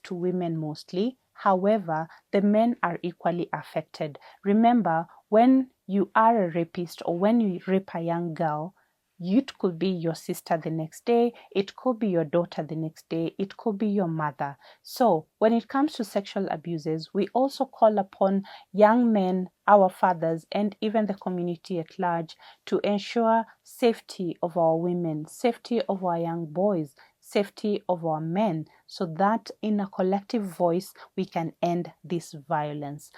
to women mostly. However, the men are equally affected. Remember, when you are a rapist or when you rape a young girl, it could be your sister the next day, it could be your daughter the next day, it could be your mother. So when it comes to sexual abuses, we also call upon young men, our fathers, and even the community at large to ensure safety of our women, safety of our young boys, safety of our men, so that in a collective voice we can end this violence.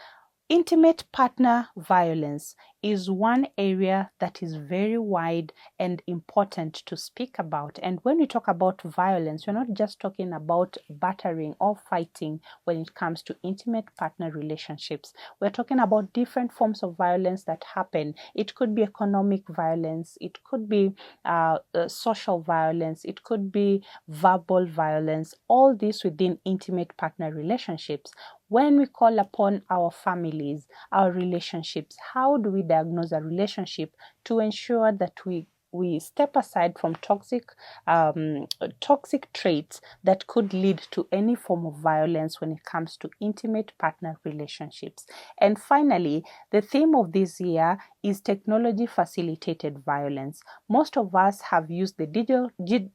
Intimate partner violence is one area that is very wide and important to speak about. And when we talk about violence, we're not just talking about battering or fighting when it comes to intimate partner relationships. We're talking about different forms of violence that happen. It could be economic violence, it could be social violence, it could be verbal violence, all this within intimate partner relationships. When we call upon our families, our relationships, how do we diagnose a relationship to ensure that we step aside from toxic traits that could lead to any form of violence when it comes to intimate partner relationships? And finally, the theme of this year is technology facilitated violence. Most of us have used the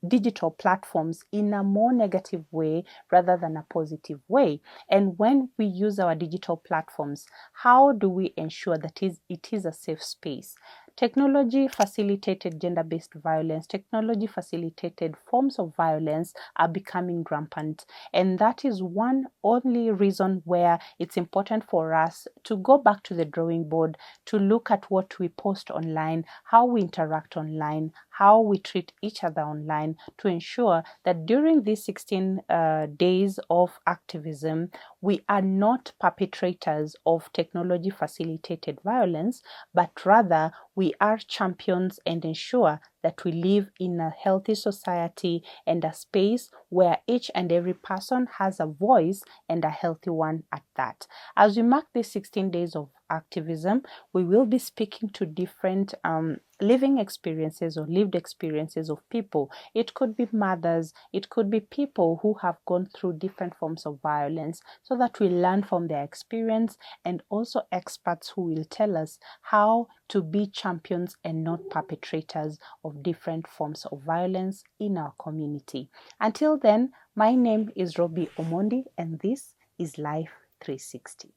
digital platforms in a more negative way rather than a positive way. And when we use our digital platforms, how do we ensure that it is a safe space? Technology facilitated gender-based violence, technology facilitated forms of violence are becoming rampant. And that is one only reason where it's important for us to go back to the drawing board, to look at what we post online, how we interact online, how we treat each other online, to ensure that during these 16 days of activism, we are not perpetrators of technology facilitated violence, but rather we are champions and ensure that we live in a healthy society and a space where each and every person has a voice, and a healthy one at that. As we mark these 16 days of activism, we will be speaking to different living experiences or lived experiences of people. It could be mothers, it could be people who have gone through different forms of violence, so that we learn from their experience, and also experts who will tell us how to be champions and not perpetrators of different forms of violence in our community. Until then, my name is Robbie Omondi, and this is Life 360.